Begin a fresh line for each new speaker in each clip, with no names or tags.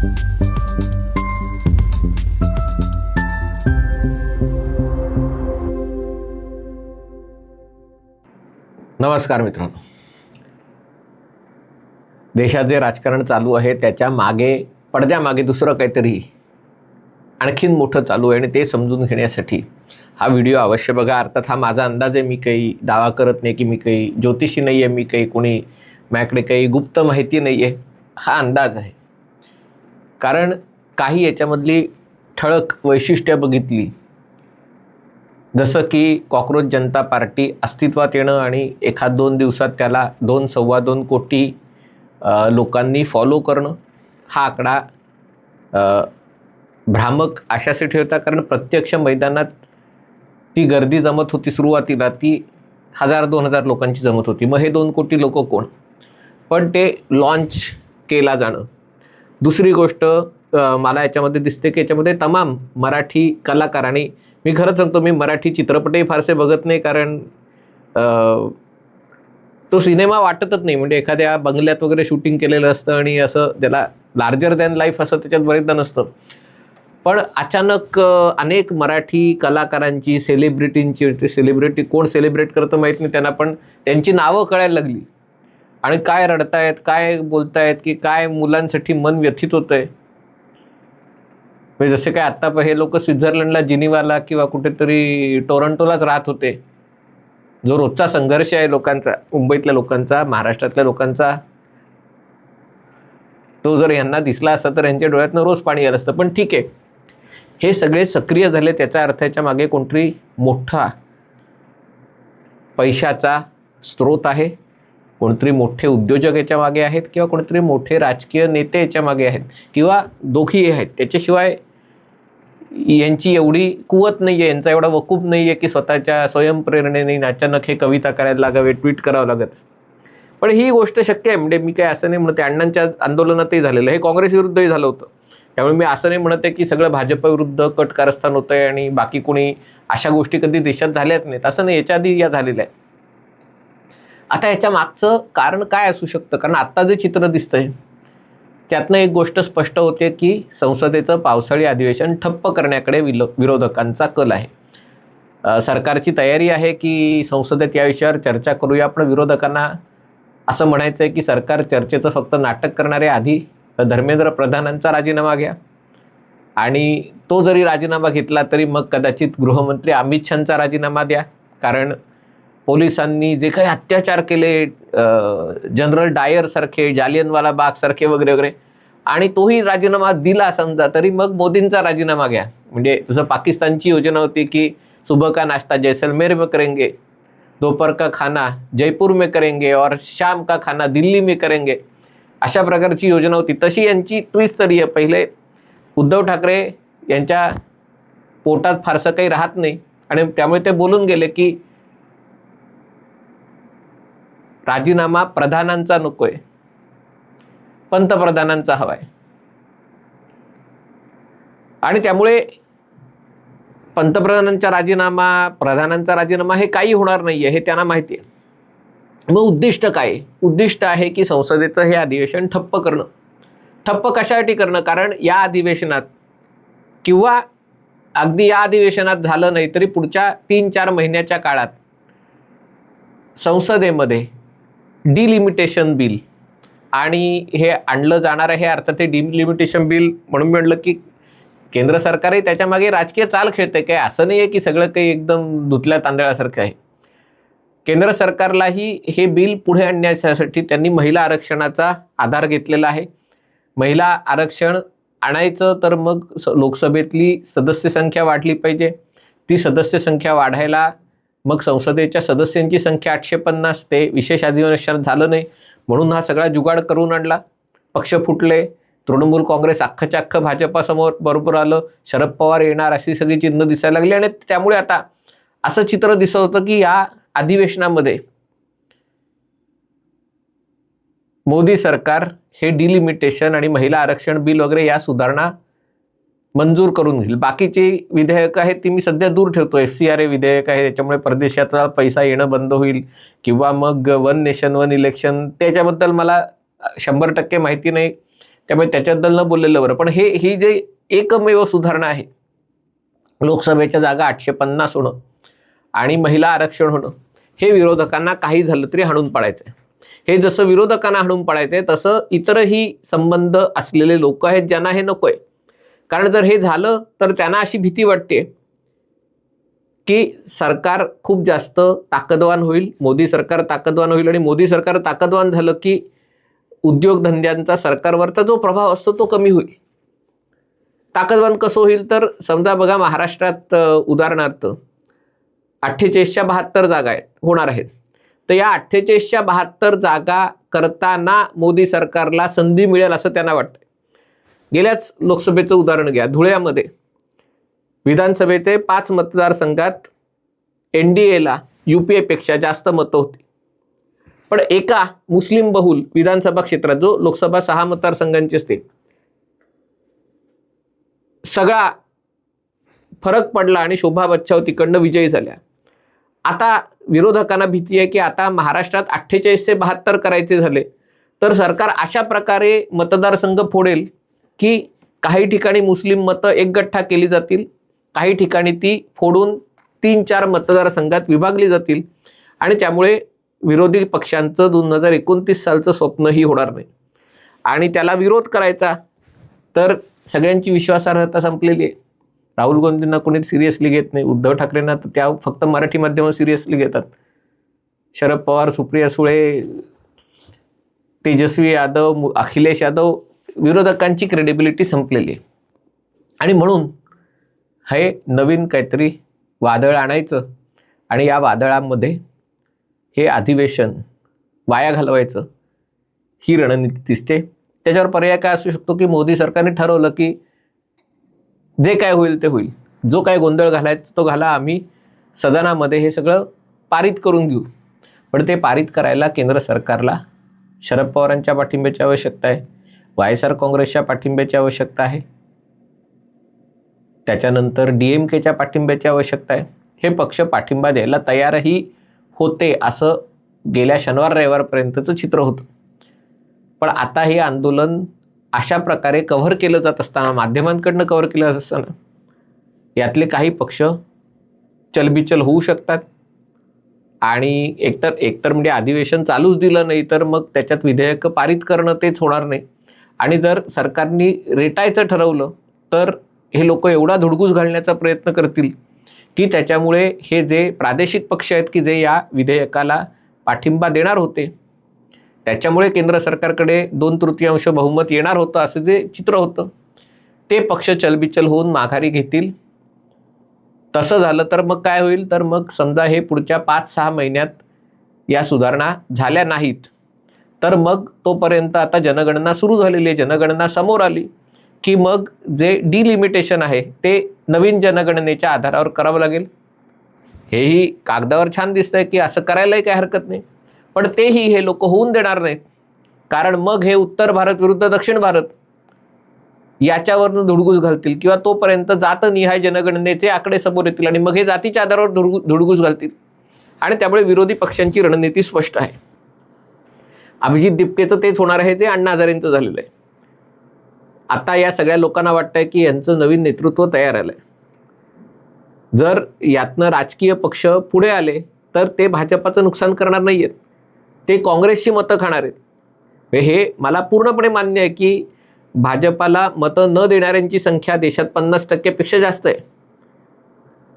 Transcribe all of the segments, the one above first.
नमस्कार मित्रांनो, देशात जे राजकारण चालू आहे त्याच्या मागे पडद्यामागे दुसरं काहीतरी आणखीन मोठं चालू आहे आणि ते समजून घेण्यासाठी हा व्हिडिओ अवश्य बघा. अर्थात हा माझा अंदाज आहे, मी काही दावा करत नाही की मी काही ज्योतिषी नाही आहे, मी काही कोणी माझ्याकडे काही गुप्त माहिती नाही आहे, हा अंदाज आहे. कारण काही याच्यामधली ठळक वैशिष्ट्य बघितली, जसं की कॉकरोच जनता पार्टी अस्तित्वात येणं आणि 1-2 दिवसात त्याला 2-2.25 कोटी लोकांनी फॉलो करणं, हा आकडा भ्रामक अशासाठी होता कारण प्रत्यक्ष मैदानात ती गर्दी जमत होती. सुरुवातीला ती 1000-2000 लोकांची जमत होती. मग हे 2 कोटी लोक कोण? पण ते लॉन्च केला जाणं. दुसरी गोष्ट मला याच्यामध्ये दिसते की याच्यामध्ये तमाम मराठी कलाकार, आणि मी खरंच सांगतो मी मराठी चित्रपटही फारसे बघत नाही कारण तो सिनेमा वाटतच नाही. म्हणजे एखाद्या बंगल्यात वगैरे शूटिंग केलेलं असतं आणि असं त्याला लार्जर दॅन लाईफ असं त्याच्यात बरेचदा नसतं. पण अचानक अनेक मराठी कलाकारांची, सेलिब्रिटींची, ते सेलिब्रिटी कोण सेलिब्रेट करतं माहीत नाही त्यांना, पण त्यांची नावं कळायला लागली आणि काय रडतायत, काय बोलतायत, की काय मुलांसाठी मन व्यथित होतं आहे. म्हणजे जसे काय आत्ता हे लोक स्वित्झर्लंडला, जिनिवाला किंवा कुठेतरी टोरंटोलाच राहत होते. जो रोजचा संघर्ष आहे लोकांचा, मुंबईतल्या लोकांचा, महाराष्ट्रातल्या लोकांचा, तो जर यांना दिसला असता तर यांच्या डोळ्यातनं रोज पाणी आलं असतं. पण ठीक आहे, हे सगळे सक्रिय झाले, त्याचा अर्थ याच्या मागे कोणतरी मोठा पैशाचा स्रोत आहे, कोणतरी मोठे उद्योजक याच्या मागे आहेत किंवा कोणतरी मोठे राजकीय नेते याच्या मागे आहेत किंवा दोघीही आहेत. त्याच्याशिवाय यांची एवढी कुवत नाही आहे, यांचा एवढा वकूफ नाही आहे की स्वतःच्या स्वयंप्रेरणेने अचानक हे कविता करायला लागावे, ट्विट करावं लागत. पण ही गोष्ट शक्य आहे. म्हणजे मी काय असं नाही म्हणते, अण्णांच्या आंदोलनातही झालेलं, हे काँग्रेस विरुद्धही झालं होतं. त्यामुळे मी असं नाही म्हणत आहे की सगळं भाजपविरुद्ध कट कारस्थान होतं आहे आणि बाकी कोणी अशा गोष्टी कधी देशात झाल्याच नाहीत, असं नाही. याच्या आधी या झालेल्या आहेत. आता याच्या मागचं कारण काय असू शकतं? कारण आत्ता जे चित्र दिसतंय त्यातनं एक गोष्ट स्पष्ट होते की संसदेचं पावसाळी अधिवेशन ठप्प करण्याकडे विरोधकांचा कल आहे. सरकारची तयारी आहे की संसदेत या विषयावर चर्चा करूया, पण विरोधकांना असं म्हणायचं आहे की सरकार चर्चेचं फक्त नाटक करणारे, आधी धर्मेंद्र प्रधानांचा राजीनामा घ्या आणि तो जरी राजीनामा घेतला तरी मग कदाचित गृहमंत्री अमित शहांचा राजीनामा द्या. कारण पोलिसांनी जे काही अत्याचार केले, जनरल डायर सारखे, जालियनवाला बाग सारखे वगैरे वगैरे, आणि तोही राजीनामा दिला समजा तरी मग मोदींचा राजीनामा घ्या. म्हणजे जसं पाकिस्तानची योजना होती की सुबह का नाश्ता जैसलमेर में करेंगे, दोपहर का खाना जयपूर में करेंगे और शाम का खाना दिल्ली में करेंगे, अशा प्रकारची योजना होती. तशी यांची ट्विस्ट तरी आहे. पहिले उद्धव ठाकरे यांच्या पोटात फारसं काही राहत नाही आणि त्यामुळे ते बोलून गेले की राजीनामा प्रधानांचा नकोय, पंतप्रधानांचा हवाय. आणि त्यामुळे पंतप्रधानांचा राजीनामा, प्रधानांचा राजीनामा हे काही होणार नाही आहे, हे त्यांना माहिती आहे. मग उद्दिष्ट काय? उद्दिष्ट आहे की संसदेचं हे अधिवेशन ठप्प करणं. ठप्प कशासाठी करणं? कारण या अधिवेशनात किंवा अगदी या अधिवेशनात झालं नाही तरी पुढच्या 3-4 महिन्याच्या काळात संसदेमध्ये डिलिमिटेशन बिल आणि हे आणलं जाणार आहे. अर्थात ते डिलिमिटेशन बिल म्हणून म्हणलं की केंद्र सरकारही त्याच्या मागे राजकीय चाल खेळते. काय असं नाही आहे की सगळं काही एकदम धुतल्या तांदळासारखं आहे. केंद्र सरकारलाही हे बिल पुढे आणण्यासाठी त्यांनी महिला आरक्षणाचा आधार घेतलेला आहे. महिला आरक्षण आणायचं तर मग लोकसभेतली सदस्य संख्या वाढली पाहिजे. ती सदस्य संख्या वाढायला मग संसदेच्या सदस्यांची संख्या 850, ते विशेष अधिवेशन झालं नाही म्हणून हा सगळा जुगाड करून आणला. पक्ष फुटले, तृणमूल काँग्रेस अख्खच्या अख्खं भाजपासमोर बरोबर आलं, शरद पवार येणार अशी सगळी चिन्ह दिसायला लागली आणि त्यामुळे आता असं चित्र दिसत होतं की या अधिवेशनामध्ये मोदी सरकार हे डिलिमिटेशन आणि महिला आरक्षण बिल वगैरे या सुधारणा मंजूर करून घेईल. बाकीची विधेयकं आहेत ती मी सध्या दूर ठेवतो. FCRA विधेयक आहे, त्याच्यामुळे परदेशातला पैसा येणं बंद होईल किंवा मग 1 नेशन 1 इलेक्शन, त्याच्याबद्दल मला 100% माहिती नाही. त्यामुळे त्याच्याबद्दल न बोललेलं बरं. पण ही जे एकमेव सुधारणा आहे, लोकसभेच्या जागा 850 होणं आणि महिला आरक्षण होणं, हे विरोधकांना काही झालं तरी हाणून पाडायचं. हे जसं विरोधकांना हाणून पाडायचंय तसं इतरही संबंध असलेले लोक आहेत ज्यांना हे नकोय. कारण जर हे झालं तर त्यांना अशी भीती वाटते की सरकार खूप जास्त ताकदवान होईल, मोदी सरकार ताकदवान होईल, आणि मोदी सरकार ताकदवान झालं की उद्योगधंद्यांचा सरकारवरचा जो प्रभाव असतो तो कमी होईल. ताकदवान कसं होईल तर समजा बघा, महाराष्ट्रात उदाहरणार्थ 48च्या 72 जागा होणार आहेत. तर या 48च्या 72 जागा करताना मोदी सरकारला संधी मिळेल असं त्यांना वाटतं. गेल्याच लोकसभेचं उदाहरण घ्या. धुळ्यामध्ये विधानसभेचे 5 मतदारसंघात NDAला UPAपेक्षा जास्त मतं होती. पण एका मुस्लिम बहुल विधानसभा क्षेत्रात, जो लोकसभा 6 मतदारसंघांची असते, सगळा फरक पडला आणि शोभा बच्चाव तिकडनं विजयी झाल्या. आता विरोधकांना भीती आहे की आता महाराष्ट्रात 48 ते 72 करायचे झाले तर सरकार अशा प्रकारे मतदारसंघ फोडेल की काही ठिकाणी मुस्लिम मतं एकगठ्ठा केली जातील, काही ठिकाणी ती फोडून 3-4 मतदारसंघात विभागली जातील, आणि त्यामुळे विरोधी पक्षांचं 2029 सालचं स्वप्नही होणार नाही. आणि त्याला विरोध करायचा तर सगळ्यांची विश्वासार्हता संपलेली आहे. राहुल गांधींना कोणी सिरियसली घेत नाही, उद्धव ठाकरेंना तर त्या फक्त मराठी माध्यम सिरियसली घेतात, शरद पवार, सुप्रिया सुळे, तेजस्वी यादव, अखिलेश यादव, विरोधकांची क्रेडिबिलिटी संपलेली आहे. आणि म्हणून हे नवीन काहीतरी वादळ आणायचं आणि या वादळामध्ये हे अधिवेशन वाया घालवायचं, ही रणनीती दिसते. त्याच्यावर पर्याय काय असू शकतो की मोदी सरकारने ठरवलं की जे काय होईल ते होईल, जो काय गोंधळ घालायचा तो घाला, आम्ही सदनामध्ये हे सगळं पारित करून घेऊ. पण ते पारित करायला केंद्र सरकारला शरद पवारांच्या पाठिंब्याची आवश्यकता आहे, YSR काँग्रेसच्या पाठिंब्याची आवश्यकता आहे, त्याच्यानंतर DMKच्या पाठिंब्याची आवश्यकता आहे. हे पक्ष पाठिंबा द्यायला तयारही होते असं गेल्या शनिवार रविवारपर्यंतचं चित्र होतं. पण आता हे आंदोलन अशा प्रकारे कव्हर केलं जात असताना, माध्यमांकडनं कव्हर केलं जात असताना, यातले काही पक्ष चलबिचल होऊ शकतात. आणि एकतर म्हणजे अधिवेशन चालूच दिलं नाही तर मग त्याच्यात विधेयक पारित करणं तेच होणार नाही. आणि जर सरकारने रेटायचं ठरवलं तर हे लोक एवढा धुडगूस घालण्याचा प्रयत्न करतील की त्याच्यामुळे हे जे प्रादेशिक पक्ष आहेत की जे या विधेयकाला पाठिंबा देणार होते, त्याच्यामुळे केंद्र सरकारकडे 2/3 बहुमत येणार होतं असं जे चित्र होतं, ते पक्ष चलबिचल होऊन माघारी घेतील. तसं झालं तर मग काय होईल तर मग समजा हे पुढच्या 5-6 महिन्यात या सुधारणा झाल्या नाहीत तर मग तोपर्यंत आता जनगणना सुरू झालेली आहे, जनगणना समोर आली की मग जे डिलिमिटेशन आहे ते नवीन जनगणनेच्या आधारावर करावं लागेल. हेही कागदावर छान दिसतंय की असं करायलाही काही हरकत नाही, पण तेही हे लोक होऊन देणार नाहीत. कारण मग हे उत्तर भारत विरुद्ध दक्षिण भारत याच्यावरनं धुडगूस घालतील किंवा तोपर्यंत जातनिहाय जनगणनेचे आकडे समोर येतील आणि मग हे जातीच्या आधारावर धुडगूस घालतील. आणि त्यामुळे विरोधी पक्षांची रणनीती स्पष्ट आहे. अभिजित दिपकेचं तेच होणार आहे, ते अण्णा हजारेंचं झालेलं आहे. आता या सगळ्या लोकांना वाटतंय की यांचं नवीन नेतृत्व तयार आलंय. जर यातनं राजकीय पक्ष पुढे आले तर ते भाजपाचं नुकसान करणार नाही आहेत, ते काँग्रेसची मतं खाणार आहेत. हे मला पूर्णपणे मान्य आहे की भाजपाला मतं न देणाऱ्यांची संख्या देशात 50%पेक्षा जास्त आहे.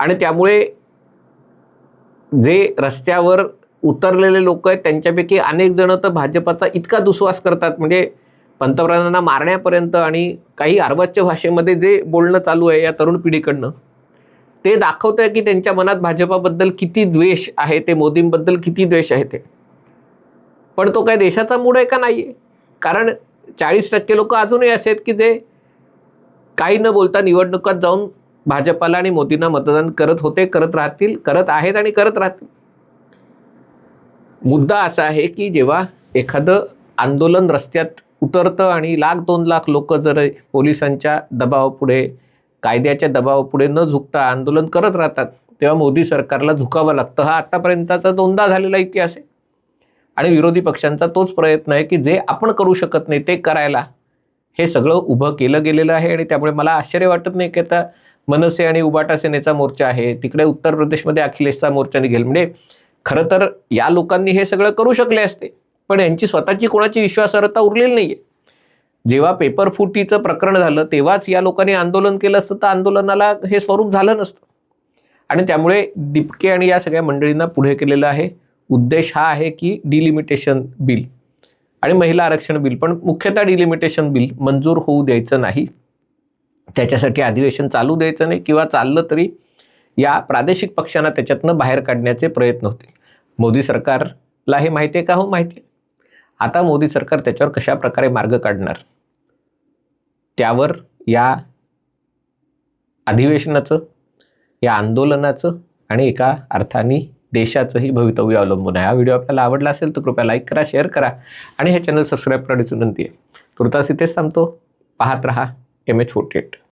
आणि त्यामुळे जे रस्त्यावर उतरलेले लोक आहेत त्यांच्यापैकी अनेक जण तर भाजपाचा इतका दुस्वास करतात, म्हणजे पंतप्रधानांना मारण्यापर्यंत, आणि काही अर्वाच्य भाषेमध्ये जे बोलणं चालू आहे या तरुण पिढीकडनं, ते दाखवतं आहे की त्यांच्या मनात भाजपाबद्दल किती द्वेष आहे, ते मोदींबद्दल किती द्वेष आहे ते. पण तो काय देशाचा मूड आहे का नाही आहे? कारण 40% लोक अजूनही असे आहेत की जे काही न बोलता निवडणुकात जाऊन भाजपाला आणि मोदींना मतदान करत होते, करत राहतील, करत आहेत आणि करत राहतील. मुद्दा असा आहे की जेव्हा एखादं आंदोलन रस्त्यात उतरतं आणि 1,00,000-2 लाख लोक जर पोलिसांच्या दबावापुढे, कायद्याच्या दबावापुढे न झुकता आंदोलन करत राहतात, तेव्हा मोदी सरकारला झुकावं लागतं. हा आतापर्यंतचा 2दा झालेला इतिहास आहे. आणि विरोधी पक्षांचा तोच प्रयत्न आहे की जे आपण करू शकत नाही ते करायला हे सगळं उभं केलं गेलेलं आहे आणि त्यामुळे मला आश्चर्य वाटत नाही की आता मनसे आणि उबाटा सेनेचा मोर्चा आहे, तिकडे उत्तर प्रदेशमध्ये अखिलेशचा मोर्चा निघेल. म्हणजे खरं तर या लोकांनी हे सगळं करू शकले असते, पण यांची स्वतःची कोणाची विश्वासार्हता उरलेली नाही आहे. जेव्हा पेपर फुटीचं प्रकरण झालं तेव्हाच या लोकांनी आंदोलन केलं असतं तर आंदोलनाला हे स्वरूप झालं नसतं. आणि त्यामुळे दिपके आणि या सगळ्या मंडळींना पुढे केलेलं आहे. उद्देश हा आहे की डिलिमिटेशन बिल आणि महिला आरक्षण बिल, पण मुख्यतः डिलिमिटेशन बिल मंजूर होऊ द्यायचं नाही. त्याच्यासाठी अधिवेशन चालू द्यायचं नाही किंवा चाललं तरी या प्रादेशिक पक्षांना त्याच्यातनं बाहेर काढण्याचे प्रयत्न होतील. मोदी सरकारला हे माहिती आहे का? हो माहिती आहे. आता मोदी सरकार त्याच्यावर कशा प्रकारे मार्ग काढणार त्यावर या अधिवेशनाचं, या आंदोलनाचं आणि एका अर्थाने देशाचंही भवितव्य अवलंबून आहे. हा व्हिडिओ आपल्याला आवडला असेल तर कृपया लाईक करा, शेअर करा आणि हे चॅनल सबस्क्राईब करण्याची विनंती आहे. तुर्तास इथेच थांबतो. पाहत रहा MH48.